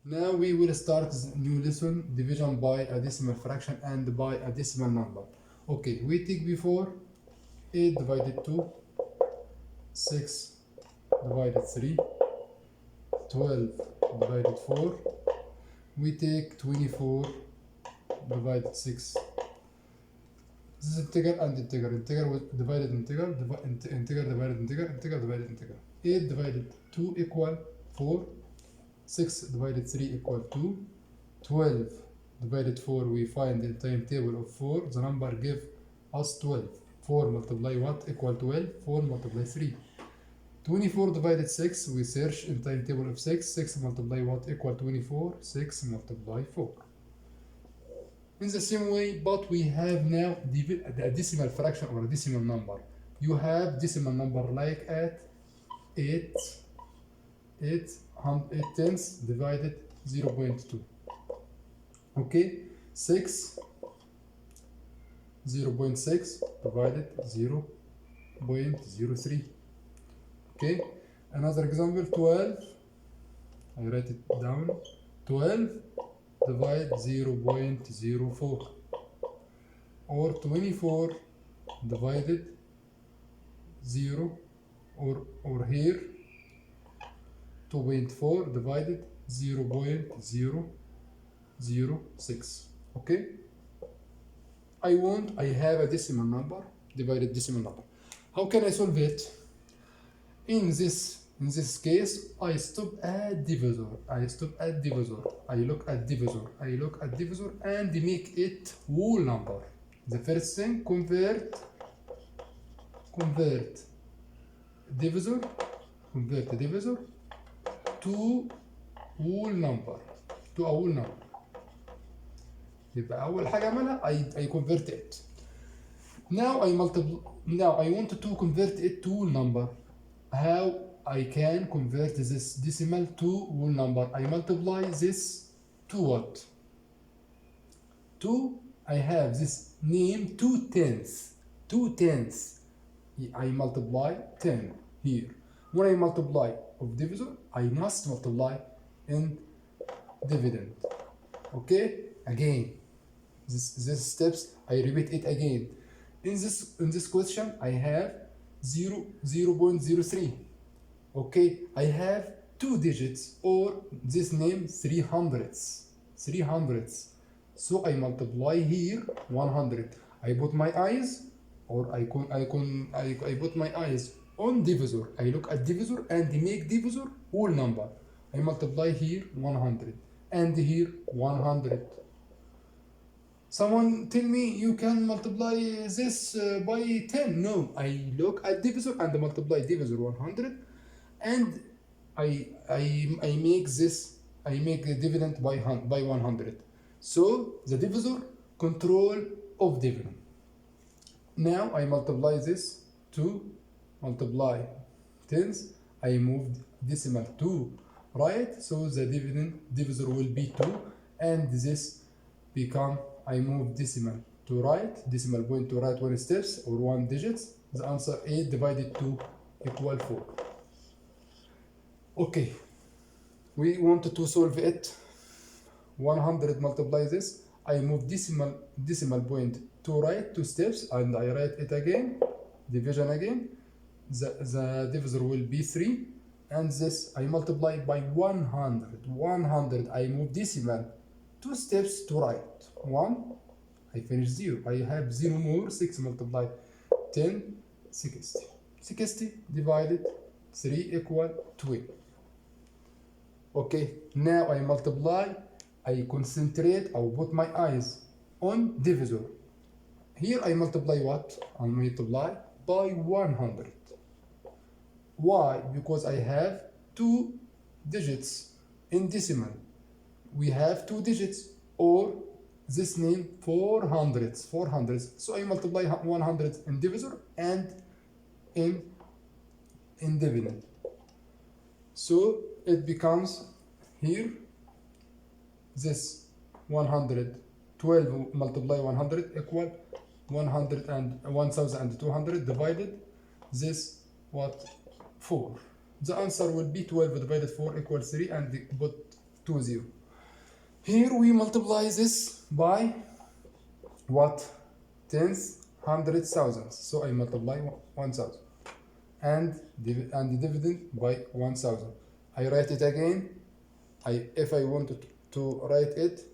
Now we will start the new lesson, division by a decimal fraction and by a decimal number. Okay, we take before 8 divided 2, 6 divided 3, 12 divided 4. We take 24 divided 6. This is integer and integer. Integer with divided integer, integer divided integer, integer divided integer. 8 divided 2 equal 4. 6 divided 3 equal 2. 12 divided 4, we find the timetable of 4. The number give us 12. 4 multiply what? Equal 12. 4 multiply 3. 24 divided 6, we search in timetable of 6. 6 multiply what? Equal 24. 6 multiply 4. In the same way, but we have now a decimal fraction or a decimal number. You have decimal number like at 8 tenths divided 0.2. Okay, 6 0.6 divided 0.03. Okay, another example, 12, I write it down, 12 divide 0.04, or 24 divided 0, or here 2.4 divided 0.006. Okay, I have a decimal number divided decimal number. How can I solve it? In this case, I stop at divisor. I look at divisor and make it whole number. The first thing, convert divisor to whole number. يبقى أول حاجة أعملها I convert it. Now I want to convert it to whole number. How I can convert this decimal to whole number? I multiply this to what? I have this name 2 tenths. I multiply 10 here. When I multiply of divisor, I must multiply in dividend. Okay, again, this steps, I repeat it again. In this question, I have 0.03. Okay, I have 2 digits, or this name 300s. So I multiply here 100. I put my eyes, or I put my eyes on divisor. I look at divisor and make divisor whole number. I multiply here 100 and here 100. Someone tell me you can multiply this by 10. No, I look at divisor and multiply divisor 100, and I make the dividend by 100. So the divisor control of dividend. Now I multiply this to multiply tens. I moved decimal to right, so the divisor will be 2, and this become, I move decimal to right, decimal point to right 1 steps or 1 digits. The answer 8 divided 2 equal 4. Okay, we wanted to solve it. 100 multiply this. I move decimal point to right 2 steps, and I write it again, division again. The divisor will be 3, and this I multiply by 100. I move decimal 2 steps to right. 1, I finish 0. I have 0 more. 6 multiply 10, 60. 60 divided 3 equal 20. Okay, now I multiply. I concentrate. I will put my eyes on divisor. Here I multiply what? I multiply by 100. Why? Because I have 2 digits in decimal. We have 2 digits, or this name 400s. So I multiply 100 in divisor and in dividend. So it becomes here this 112 multiply 100 equal 100 and 1200 divided this what? 4. The answer will be 12 divided 4 equals 3, and put 20. Here we multiply this by what? Tens, hundreds, thousands. So I multiply 1000 and the dividend by 1000. I write it again. If I wanted to write it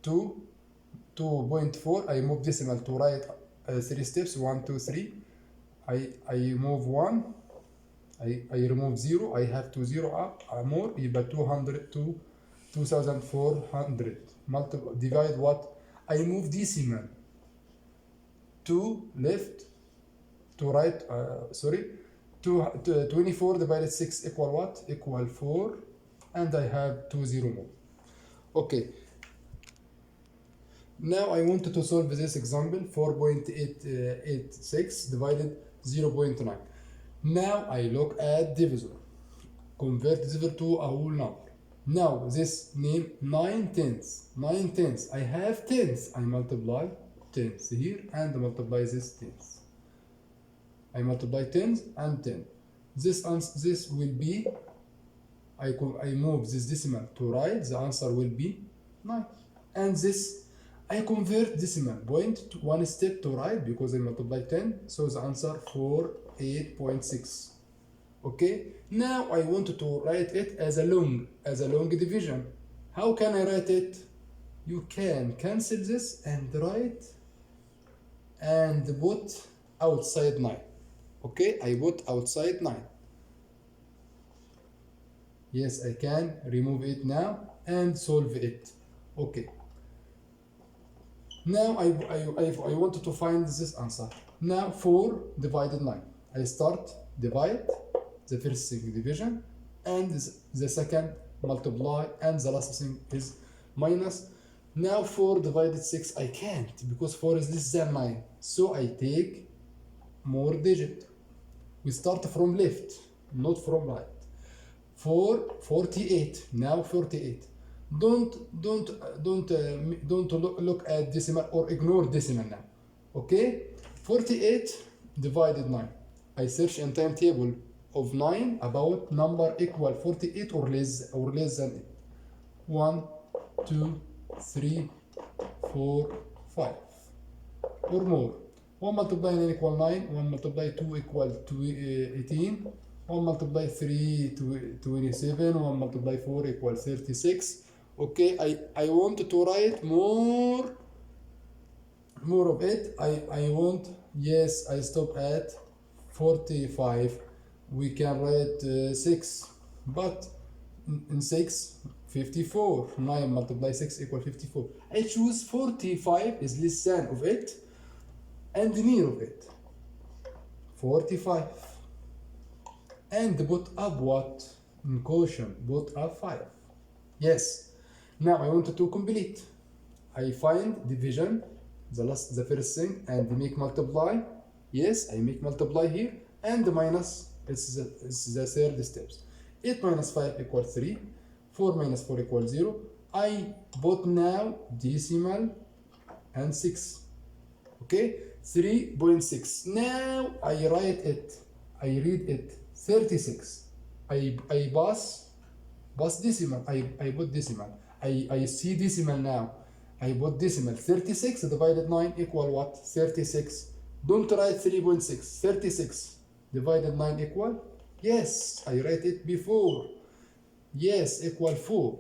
2.4, I move decimal to write 3 steps, 1, 2, 3. I move 1, I remove 0, I have 2 0 up, more, يبقى 2400. Divide what? I move decimal to left, to right, 24 divided 6 equal what? Equal 4, and I have 2 0 more. Okay. Now I wanted to solve this example, 4.886 divided 0.9. Now I look at divisor. Convert divisor to a whole number. Now this name 9 tenths. 9 tenths. I have tenths. I multiply tenths here and multiply this tenths. I multiply tens and 10. This will be, I move this decimal to right. The answer will be 9. And this, I convert decimal point to one step to right because I multiply 10. So the answer 48.6. Okay. Now I want to write it as a long division. How can I write it? You can cancel this and write and put outside 9. Okay, I put outside 9. Yes, I can remove it now and solve it. Okay. Now I wanted to find this answer. Now 4 divided 9. I start divide the first thing division and the second multiply and the last thing is minus. Now 4 divided 6 I can't because 4 is less than 9. So I take more digit. We start from left, not from right. 48. Now 48. Don't look at decimal or ignore decimal now. Okay? 48 divided 9. I search in timetable of 9 about number equal 48 or less than it. 1, 2, 3, 4, 5 or more. 1 multiply 9 equal 9, 1 multiply 2 equal 18, 1 multiply 3 27, 1 multiply 4 equal 36. Okay, I want to write more of it. I want, yes, I stop at 45. We can write 6, but in 6, 54. 9 multiply 6 equal 54. I choose 45 is less than of it and near of it. 45. And put up what? In quotient, put up 5. Yes. Now I want to complete. I find division, the first thing, and make multiply. Yes, I make multiply here, and the minus is the third steps. 8 minus 5 equals 3. 4 minus 4 equals 0. I put now decimal and 6. Okay, 3.6. Now I write it. I read it. 36. I pass decimal. I put decimal. I see decimal now. I put decimal. 36 divided 9 equal what? 36. Don't write 3.6. 36 divided 9 equal? Yes, I write it before. Yes, equal 4.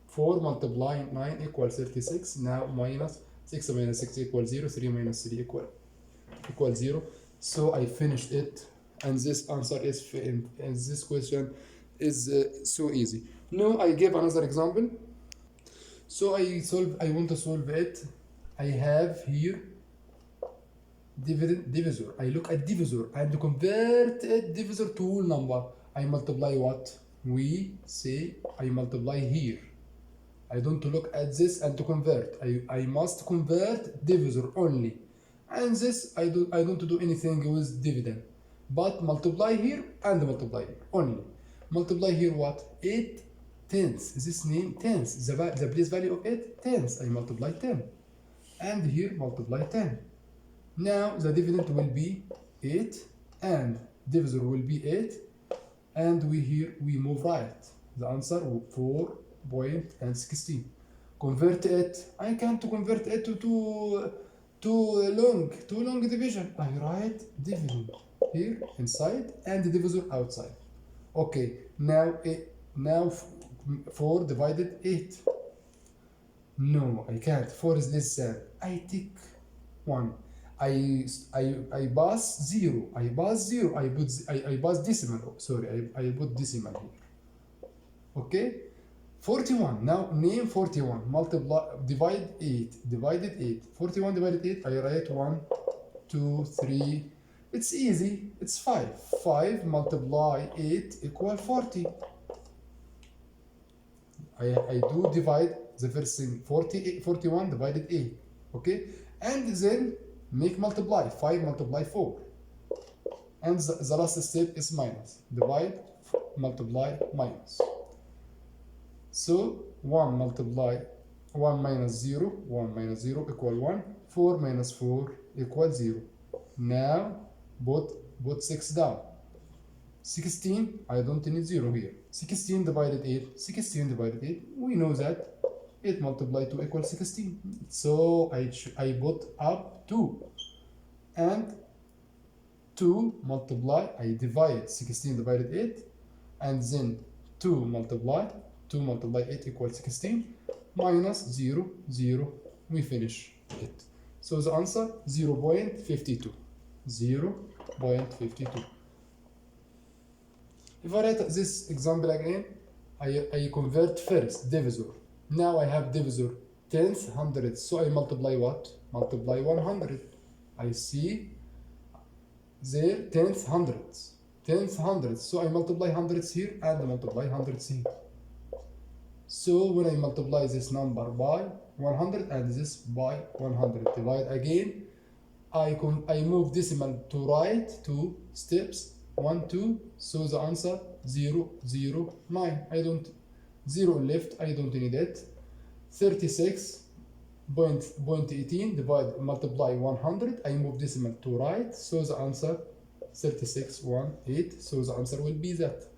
4 multiply 9 equal 36. Now minus 6 minus 6 equals 0. 3 minus 3 equal 0. So I finished it. And this answer is, and this question is so easy. Now I give another example. So I want to solve it. I have here divisor. I look at divisor and convert it divisor to whole number. I multiply what? We say I multiply here. I don't look at this and to convert. I must convert divisor only. And this I don't do anything with dividend. But multiply here and multiply here only. Multiply here what? 8 tenths. This name tenths. The place value of 8 tenths. I multiply 10. And here multiply 10. Now the dividend will be 8 and divisor will be 8. And we move right. The answer 4.16. Convert it. I can't convert it to too long division. I write division here inside and the divisor outside. Okay, now 4 divided 8. No, I can't. 4 is less than. I take 1. I pass 0. I pass 0. I pass decimal. Oh, sorry, I put decimal here. Okay? 41. Now name 41. Multiply, divide 8. Divided 8. 41 divided 8. I write 1, 2, 3. It's easy. It's 5. 5 multiply 8 equal 40. I do divide the first thing. 41 divided 8. Okay? And then make multiply. 5 multiply 4. And the last step is minus. Divide, multiply, minus. So 1 multiply 1 minus 0. 1 minus 0 equal 1. 4 minus 4 equal 0. Now put 6 down. 16, I don't need 0 here. 16 divided 8. 16 divided 8. We know that 8 multiplied 2 equals 16. So I put up 2. And 2 multiply, I divide 16 divided 8. And then 2 multiply 8 equals 16. Minus 0, 0. We finish it. So the answer 0.52. 0.52. If I write this example again, I convert first divisor. Now I have divisor tenth, hundredth. So I multiply what? Multiply 100. I see there tenth, hundredths. Tenth, hundredths. So I multiply hundredths here and multiply hundredths here. So when I multiply this number by 100 and this by 100, divide again. I move decimal to right 2 steps. 1, 2, so the answer 0, 0, 9. I don't, 0 left, I don't need it. 36.18 divide, multiply 100. I move decimal to right, so the answer 36.18. So the answer will be that.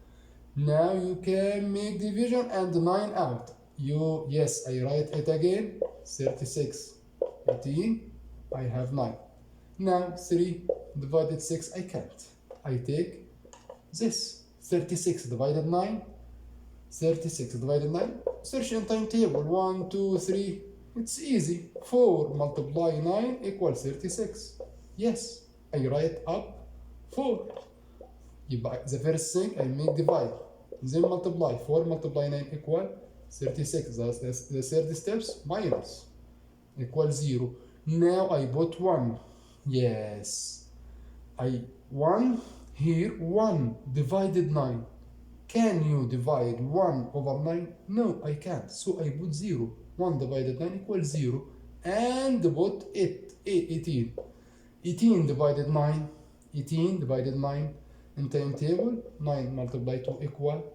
Now you can make division and 9 out. Yes, I write it again. 36.18. I have 9. Now 3 divided 6, I can't. I take this 36 divided 9. 36 divided 9. Search in timetable 1, 2, 3. It's easy. 4 multiply 9 equals 36. Yes, I write up 4. The first thing I make divide. Then multiply. 4 multiply 9 equal 36. That's the third steps minus equal 0. Now I put 1. Yes. 1 here, 1 divided 9. Can you divide 1 over 9? No, I can't. So I put 0. 1 divided 9 equals 0. And put 18. 18 divided 9. 18 divided 9 in timetable. 9 multiplied 2 equal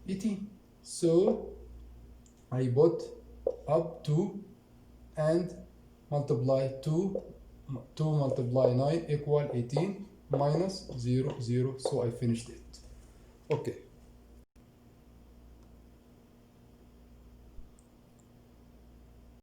18. So I put up 2 and multiply 2. 2 multiply 9 equal 18 minus 0, 0. So I finished it. Okay.